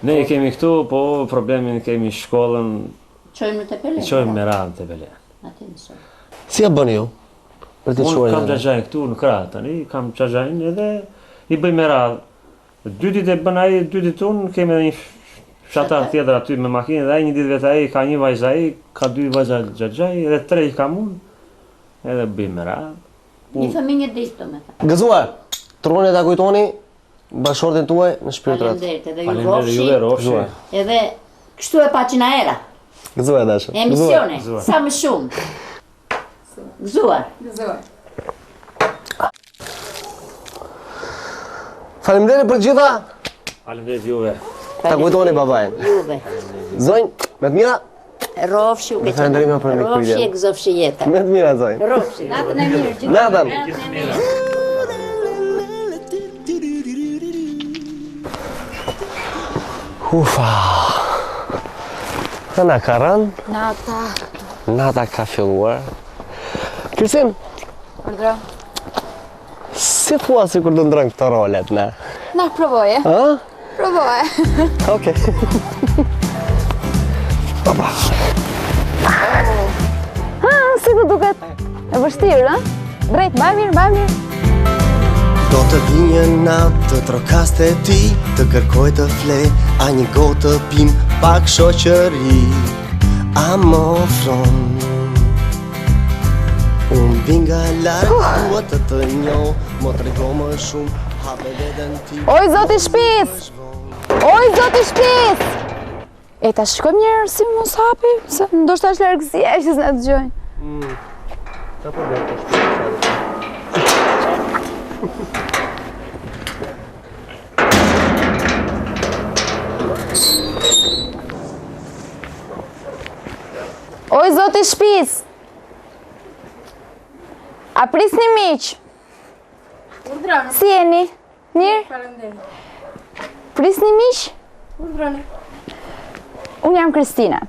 Ne i kemi këtu, po problemin kemi shkollën. Qojmë në Tepelen? Qojmë me radhë në Tepelen. Si ja bëni ju? Unë kam gjajnë këtu në krahë tani, kam gjajnë edhe i bëj me radhë. 2 ditë e bën ai, 2 ditë unë, kemi edhe një fshatar tjetër aty me makinë, dhe ai një ditë vetë ai, ka një vajzë ai, ka 2 vajza gjajaj, edhe 3 i kam unë, edhe bëj me radhë. Një fëmijë ditë të me ta. Gëzuar, troni ta kujtoni bashkëshortin tuaj në shpirtrat. Faleminderit, edhe ju rofshi. Edhe kështu e paqina era. Gëzuar dashur. Emisione, sa më shumë. Gëzuar. Faleminderit për gjitha. Faleminderit juve. Ta kujtoni babajn. Juve. Zonjë, me të mira. Rofshi u keqen. Rofshi e gëzofshi jeta. Me të mira zonjë. Rofshi. Natën e mirë gjithë. Natën. Ufa. Në ka rënë. Nata ka filluar. Kristin. Ordra. Si thua si kur të ndrën këto rolet, ne? Na, provoje. Ha? Provoje. Okej. Opa. Si të duket e vështirë, ha? Drejt, baj mirë. Do të vi një natë të trokaste ti, të kërkoj të fle, a një gotë të pim, pak shoqëri, a më ofron. Unë binga larë, duhet të njoh, më trego më shumë, hape veden ti. Oj, zoti shpis! Oj, zoti shpis! E ta shkojmë njërë si mos hapi, se ndoshta është largësia që s'na dëgjojnë. Ka problem të shpis. Oj, zoti shpis! A prisni miq? Urdhroni. Si jeni? Mirë? Faleminderit. Prisni miq? Urdhroni. Unë jam Kristina.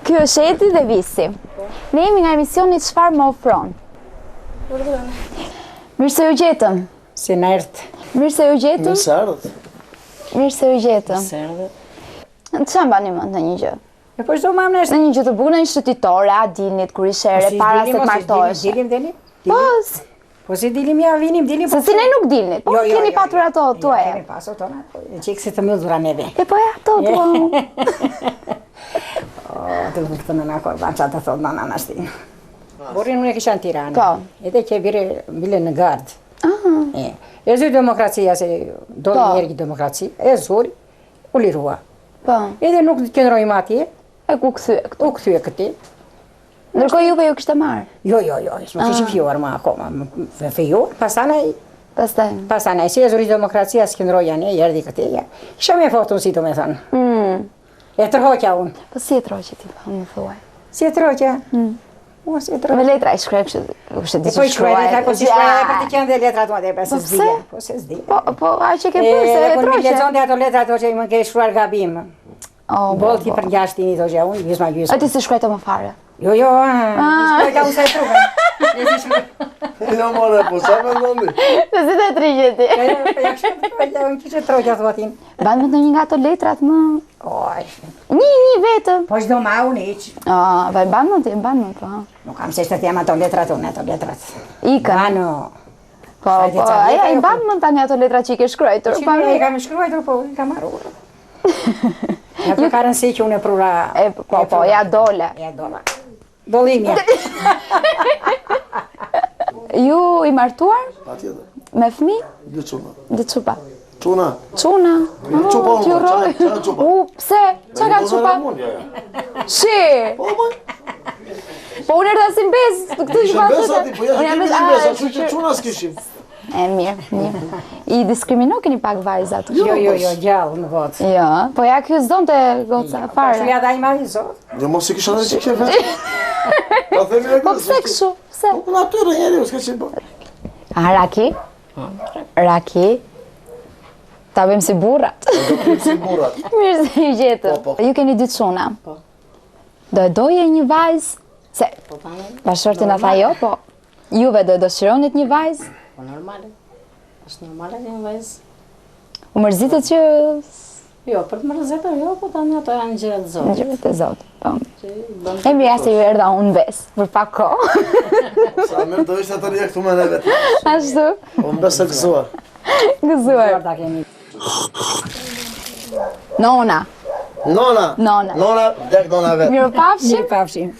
Ky është Edi dhe Visi. Ne jemi nga emisioni Çfarë më ofron. Urdhroni. Mirë se ju gjetëm. Si na erdhët. Mirë se ju gjetëm. Mirë se ardhët. Mirë se ju gjetëm. Se erdhët. Çfarë mbani mend në një gjë? E po çdo mamë është. Në një gjë të bukur, në një shëtitore, a dinit, kur ishe ere, para se të martohesh. Dilim. Po, po si dilim ja, vinim. Se si ne nuk dilnit, po keni patur ato tuaja. Kemi pasur tona, qikë si të myllura neve. E po ja, ato tua. Të vërtë në nakor, banë që të thotë në ashtin. Borin unë e kisha në Tiranë. Po. Edhe që bile në gardë. E zuri demokracia, se do në njerë demokraci, e zuri, u lirua. Po. Edhe nuk të këndrojmë atje. E ku këthyë këtu? U këthyë këti. Ndërkohë juve ju kishte marrë? Jo, s'më kishim fjuar ma akoma. Me fejuar, pasanaj, si e zuri demokracia s'këndroja ne, jerdi këti, isha me fotu si të me thënë. E tërhoqja unë. Po si e tërhoqja ti, unë më thuaj? Si e tërhoqja? Me letra i shkrej, kështë di që shkruaj. Po si shkruaj, për të qenë dhe letrat më dhe, për se s'dija. Po se s'dija. Po, a që ke për se e tërhoqja? Kër mi lezon dhe ato letrat, o që i më ke shkruar gabim. Bolti për njashtin i të që unë, gjysma. A ti si shkruajta më fare? Jo, shkruajta unë sa e trupe. Jo, more, po sa me nëndi? Se si të trigje ti? Unë kishe trojtja të batin. Banë më të një nga to letrat më... Një vetëm. Po shdo ma unë iq. Banë më të, po. Nuk kam se shtë të jam ato letrat unë, ato letrat. Ika. Bano. Po, aja i banë më tani ato letrat që i ke shkruajtur. Që i kam shkruajtur, po i kam marrur. Ja të karën si që unë e prura... Po, ja dole. Ja dola. Dolimja. Ju i martuar? Pa tjetër. Me fmi? Dhe quna. Dhe qupa? Quna. Quna? Qupa unë, qana qupa. Pse? Qa ka qupa? Shi? Po unë erda si mbes. Ishe mbes ati, po ja kemi si mbes, ashtu që quna s'kishim. E mirë. I diskrimino keni pak vajzat? Jo, gjallë në votë. Jo, po ja kjo zonë të goca fare. Shuja da i ma i zotë. Jo, mos i kisha dhe që kje vetë. Po pse këshu? Pse? Po natyrë njeri, s'ka që bërë. A, Raki? Raki? Ta bëjmë si burrat. Do bëjmë si burrat. Mirë se i gjetë. Ju keni dy çuna. Do e doje një vajzë? Se, bashkërtin a tha jo, po juve do e dëshironit një vajzë? Po normale. Është normale një vajzë. U mërzitët që... Jo, për të mërzitur, jo, po tani ato janë gjërat e Zotit. Gjërat e Zotit, po. E mirë se ju erdha unë bes, për pak kohë. Sa mirë do ishte të rje këtu me ne vetë. Ashtu? Unë besë gëzuar. Gëzuar. Nona. Nona, dek nona vetë. Mirë pafshim. Mirë pafshim.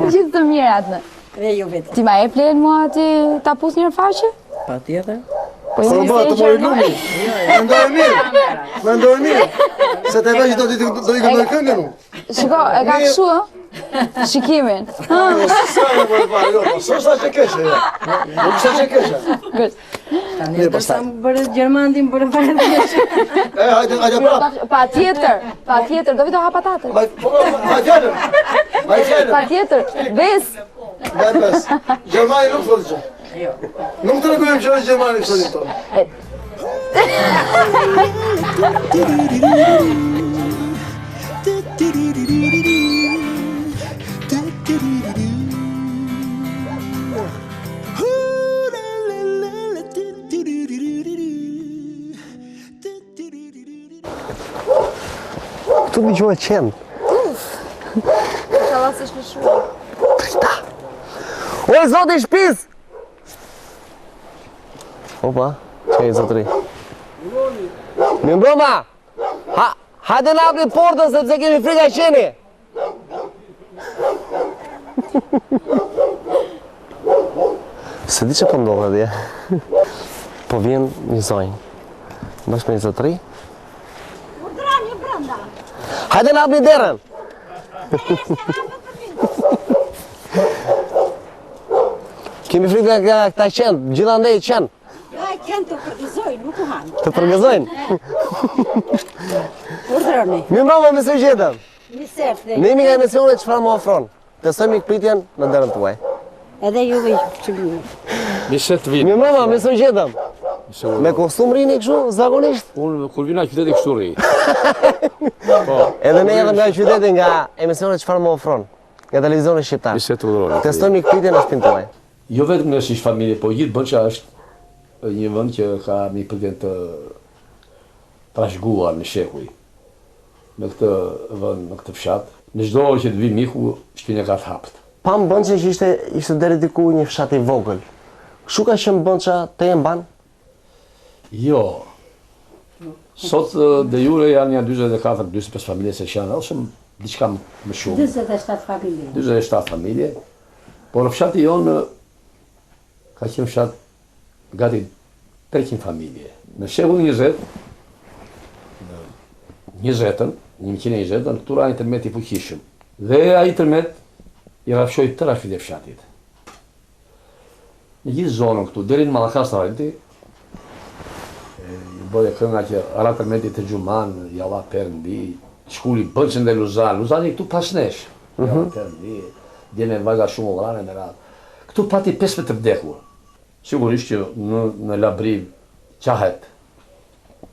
Gjithë të mirat në. Dhe ju vetë. Ti ma e plenë mua ti ta pus njërë faqe? Pa tjetër. Po ju më të mori lumi. Me ndojë mirë. Se të veç do i këndoj këngën u. Shiko, e ka këshu, shikimin. Sa e bërë parë, jo, po së sa që keshe, jo. Nuk sa që keshe. Mirë përsa më bërë Gjermandin bërë parë të keshe. Hajde prapë. Pa tjetër, do vi do ha patate. Ma tjetër. Pa tjetër, bes. Bes. Gjermani nuk thotë që. Nuk të regojmë që është Gjermani këtë një tonë. Këtu një gjohet qenë. Ka lasë është në shumë. Trita! O, zotë i shpis! Opa, që e zotëri? Mi mbroma! Hajde në apri portën sepse kemi frika qeni! Se di që po ndohë dhe po vjen një zonjë. Bashkë me një zotëri? Urdrani brenda! Hajde në apri derën! Kemi frika këta qenë, gjitha ndej qenë. Ja, qenë të përgëzojnë, nuk u hanë. Të përgëzojnë? Urdrani. Mi mbroma me së gjetëm. Misef dhe. Ne imi nga emisionet që fra më ofronë. Testojmë i këpritjen në derën të uaj. Edhe juve që bëjnë. Mishet vit. Mi mbroma me së gjetëm. Me kostum rini këshu, zakonisht? Unë kur vina qyteti kështu ri. Edhe ne edhe nga qyteti nga emisionet që fra më ofronë. Nga televizionet shqiptar. Testojmë i këpritjen në shpinë të uaj. Jo vetëm në shish familje, po gjithë bën që është një vend që ka një përvjen të trashëguar në shekuj. me këtë vend, me këtë fshat. Në çdo që të vi miku, shpinë ka të hapët. Pam Bënçë që ishte deri diku një fshat i vogël. Kshu ka qenë Bënça te e mban? Jo. Sot de jure janë 24-25 familje se janë, ose diçka më shumë. 27 familje. 27 familje. Por fshati jonë ka qenë fshat gati 300 familje. Në shekullin 1920-ën, këtu ra internet i fuqishëm. Dhe ai internet i rafshoi të rafshit e fshatit. Në gjithë zonën këtu, deri në Mallakastër, bëje kënga që ra intermeti të Gjuman, Jalla Perëndi, shkulli Bënçën dhe Luzani. Luzani këtu pas nesh. Jalla Perëndi, djene vajza shumë ullrane me radhë. Këtu pati 15 të vdekur. Sigurisht që në Labri qahet,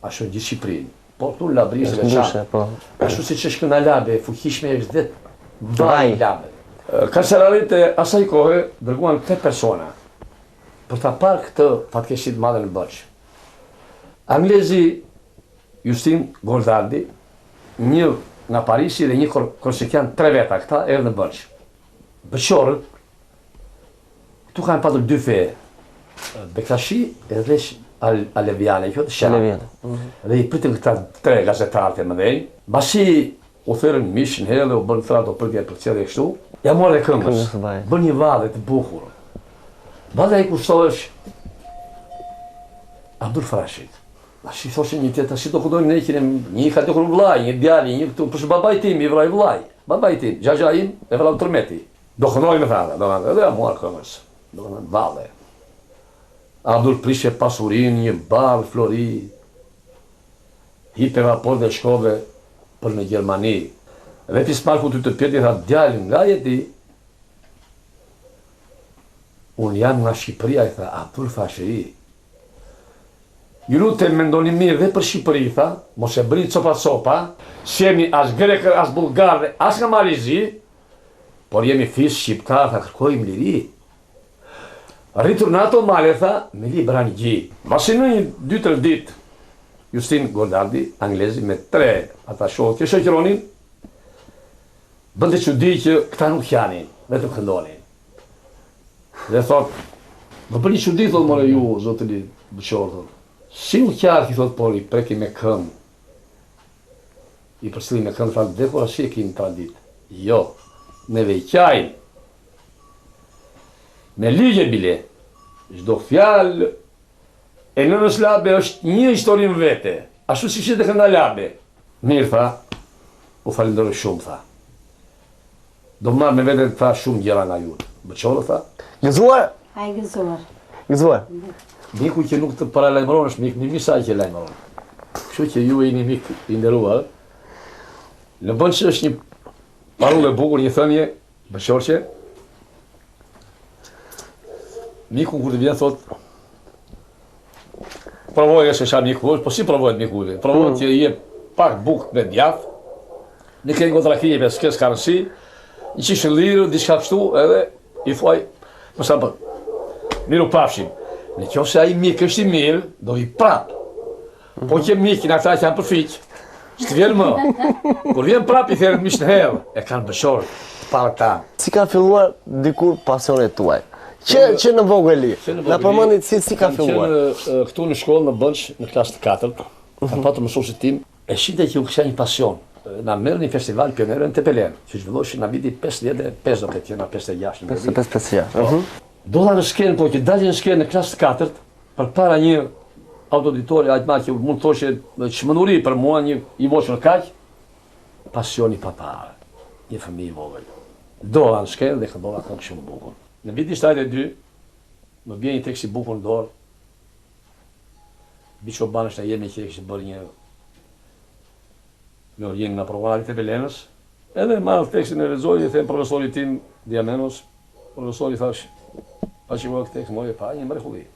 ashtu gjithë Shqipërinë. Po këtu në Labri se qahet. Ashtu si që shkë në Labe, fuqishme e shdet, vaj Labe. Kancelarit e asaj kohë dërguan 3 persona për ta parë këtë fatkeqësi të madhe në Bënçë. Anglezi Justin Gordaldi, një nga Parisi dhe një korsikian 3 veta këta erë në Bënçë. Bëqorët, këtu kanë patur 2 fe, Bektashi edhe Aleviane, kjo të shanë. Dhe i pritën këta 3 gazetarët e mëdhenj. Basi u thërën mish në herë dhe u bërë thratë o përtje për qëllë e kështu, ja morë dhe këngës, bërë një vadhe të bukur. Vadhe i kushtohesh Abdul Frashit. Shi thoshe një tjetër, si do këdojmë ne kinem një ka të kërë vlaj, një djali, një këtu, përshë babaj tim, i vraj vlaj. Babaj tim, gjagja im, e vraj tërmeti. Do këdojmë e thada, edhe ja muar këmës, do këdojmë vale. Abdul prishe pasurin, një barë, flori, hipe vapor dhe shkove për në Gjermani. Dhe Bismarcku të pjeti, tha, djali nga jeti, unë jam nga Shqipëria, i tha, Abdul Frashiri. Ju lutem mendoni mirë dhe për Shqipëri, tha, mos e bëni copa, si jemi as grekër, as bulgarë, as nga Marizi, por jemi fis shqiptar, tha, kërkojmë liri. Ritornato male, tha, me li brani gji. Masi në një 2-3 dit, Justin Gordaldi, anglezi, me 3 ata shohë që shoqëronin, bënde që di që këta nuk janin, vetëm këndonin. Dhe thot, më bëni që di, thot, more ju, zotëri, bëqorë, thot. Si u qarë, i thot, por i preki me këmë, i përstili me këmë, thot, dekora si e kemi tradit. Jo, neve i qajnë, me ligje bile, çdo fjalë e nënës Labe është një historinë vete, ashtu si ishte kënga Labe. Mirë, tha, u falenderoj shumë, tha. Do marrë me vete, tha, shumë gjëra nga ju. Bëqorë, tha. Gëzuar? Ai gëzuar. Gëzuar. Miku që nuk të paralajmëron është mik, një misaj që lajmëron. Kështu që ju e një mik i nderuar. Në Bënçë është një parullë e bukur, një thënie, Bëqorçe. Miku kur të vjen thot, provoj e se qa miku është, po si provojt miku dhe? Provojt që je pak buk me djath, në kënë kontrakinje për s'kes karësi, një qishën lirë, diçka kështu, edhe i thuaj, mësa për, miru pafshim. Në kjo se aji mik është i mirë, do i prap. Po që mikin ata që janë përfiq, s'të vjen më. Kur vjen prap i therët mish në herë, e kanë Bëqorë, të parë ta. Si ka filluar dikur pasionet tuaj? Që në vogëli, na përmendit si ka filluar? Qenë këtu në shkollë në Bënçë, në klasë të 4, ka patur mësuesit tim, e shite që u kisha një pasion. Na merë një festival pionerë në Tepelen, që zhvillohej në vitin 55 do këtë jena 56. 55. Dolla në skenë, po që dalë në skenë në klasë të 4, për para një auditori, ajtë ma që mund të thoshe çmenduri për mua, një i voqën kaq, pasioni papare, një fëmijë i vogël. Dolla në skenë dhe këndolla këngë shumë bukur. Në vitin 72, më bje një tekst i bukur në dorë. Biqo banë është a jemi që e kështë bërë një në orjen nga provarit e Belenës. Edhe marrë tekstin e lexoj i them profesorit tim, Diamenos, profesori thash, pa që vë këtë tekst, moje pa, një mrekulli.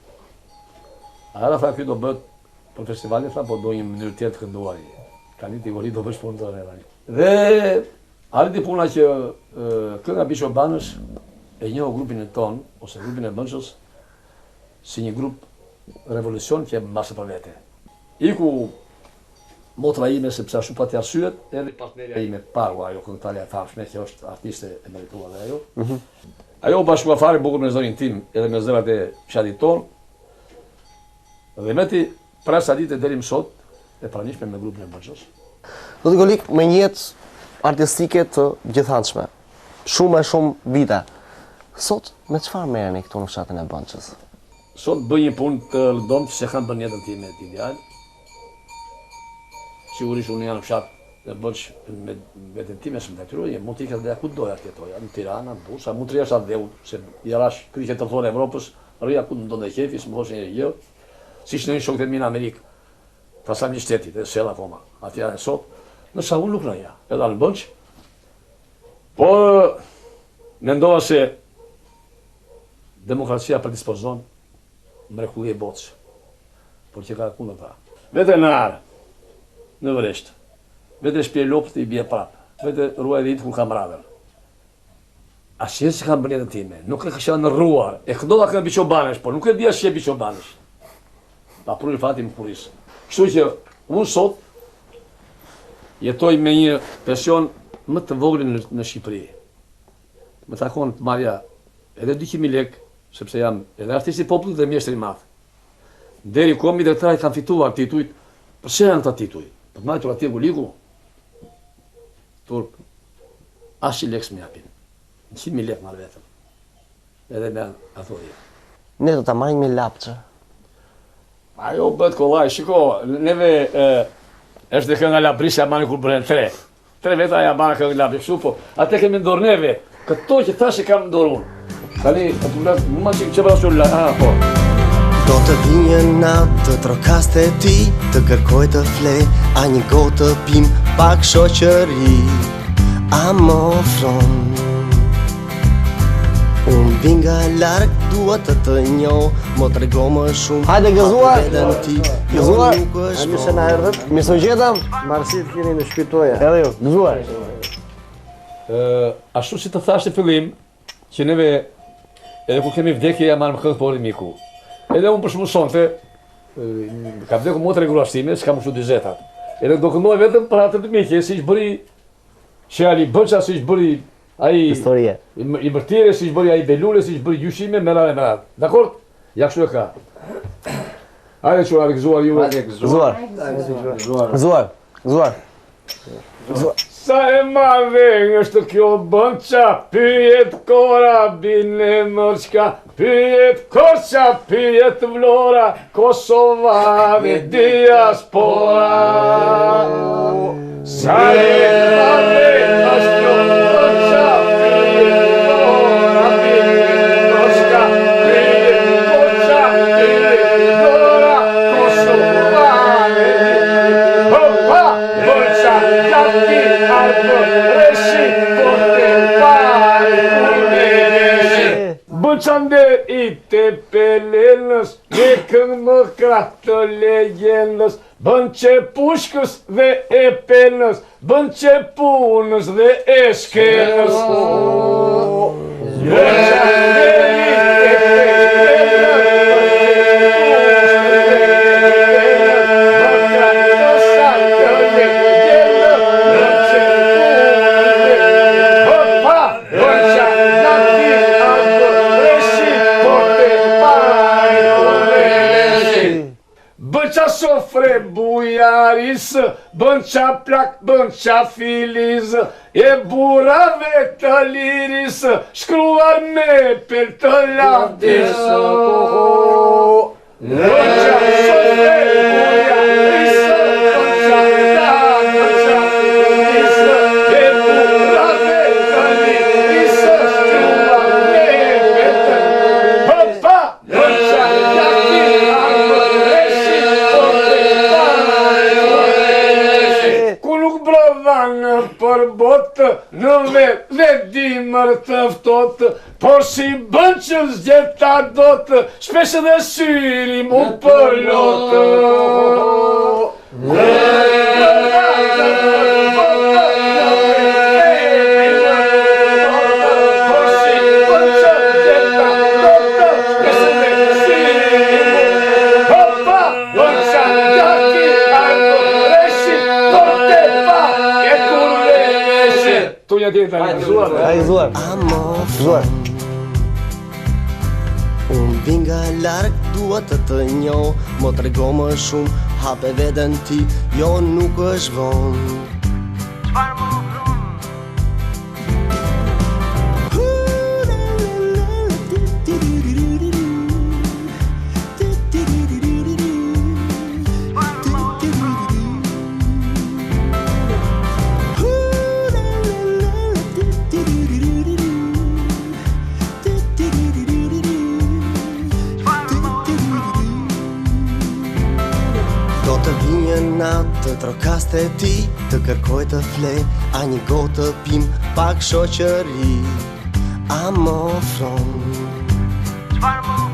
Ara tha, kjo do bët për festivalit, tha, po do një mënyrë tjetë të kënduar. Ka një tigori do bësh punë të rrë. Dhe ariti puna që kënga Biqo Banës e njohë grupin e tonë, ose grupin e Bënçës, si një grup revolucion që e masë për vete. Iku motra ime, sepse ashtu pati arsyet, edhe partnerja ime paru, ajo këngëtarja e famshme, që është artiste e merituar dhe ajo. Ajo bashkua fare bukur me zërin tim, edhe me zërat e qatit tonë, dhe me ti pra sa ditë deri më sot, e pranishme me grupin e Bënçës. Zoti Golik, me një jetë artistike të gjithanshme, shumë e shumë vite, sot me çfarë merreni këtu në fshatin e Bënçës? Sot bëj një punë të lëndomtë që kanë bën jetën time të ideal. Sigurisht unë jam në fshat e Bënç me veten time shumë detyroj, mund të ikë dhe ku doja të jetoja, në Tiranë, në Bursa, mund të rrihesh atë dheu, se jarash kryqet të thonë Evropës, rrija ku më donte qefi, s'më thoshin jo. Siç në shokët e mi në Amerikë, pasam një shtetit, e shella akoma, aty janë sot, nësa unë nuk nëja, edhe në Bënç. Po, mendova se demokracia predispozon mrekulli e botës, por që ka kundër ta. Vete në arë, në vëreshtë, vete shpje lopët i bje prapë, vete ruaj dhe itë ku kam radër. Ashtje që kam bërjetën time, nuk e kësha në ruar, e këndoda kënë biqobanesh, por nuk e dhja shqe biqobanesh. Pa prujnë fati më purisë. Kështu që unë sot jetoj me një pension më të voglin në Shqipëri. Më takon të marja edhe 200.000 lekë, sepse jam edhe artisti popullit dhe mjeshtri madh. Deri komi drejtarët kanë fituar titujt, përse janë këta tituj? Për të majtur atje Guliku, Turp, as 100 lekë s'më japin. 100.000 lekë marrë vetëm. Edhe me ato dhja. Ne do ta marrim me lapçe. Ajo bët kollaj, shiko, neve është dhe kënga Labrisja mani kur bërën 3. 3 veta ja bana këngë Labri, kështu po, atë kemi ndorë neve, këto që thashe kam ndorë unë. Tani, atë më më ma që bëra shumë, po. Do të vi një natë të trokaste ti, të kërkoj të fle, a një gotë të pim, pak shoqëri, a më ofron. Unë binga larg, dua të njoh, mo trego më shumë. Hajde gëzuar! Gëzuar! Mirë se na erdhët. Mirë se u gjetëm. Marësit keni në shpitoja. Edhe ju, gëzuar. Ashtu si të thash në fillim, që neve, edhe kur kemi vdekje, ja marrëm këngë por miku. Edhe unë për shumë sonte, ka vdeku motre e gruashtime, s'ka më shumë 20-at. Edhe do këndoj vetëm për atër të mikje, si që bëri Shali Bënça, si që bëri Historie. I Bërtire, si që bëri ai Belule, si që bëri Gjushime, merat. Dakord? Ja kështu e ka. Hajde që arë gëzuar juve. Gëzuar. Gëzuar. Gëzuar. Sa e madhe është kjo Bënça, pyet kora, bine mërçka, pyet korça, pyet vlora, Kosova dhe diaspora. Sa e madhe është kjo Bënça, pyet kora, bine mërçka, pyet korça, pyet vlora, Kosova dhe diaspora. Bënça, gjati, arbë, reshi, pote, pari, uneshi. Bënça nder i te pelenës, me këngë më kratë të legendës, Bënçe pushkës dhe e penës, Bënçe punës dhe e shkenës. Bënça nder i te Bënça sofre bujarisë, Bënça plak, Bënça filizë, e burave të lirisë, shkruar me për të lavdisë. Bënça sofre bujarisë, Bënça plak, Bënça filizë, e burave të lirisë, shkruar me për të lavdisë. Bënça gjati arbë, për botë, në vedimër të ftotë, por si Bënçës gjeta dotë, shpesh edhe syri mu përlotë. Tunja tjetër. Ai gëzuar. Gëzuar. Unë vinga larg, dua të njoh, mo trego më shumë, hape veten ti, jo nuk është vonë. Çfarë më ofron? Të trokaste ti, të kërkoj të flej, a një gotë të pim, pak shoqëri, a më ofron. Çfarë më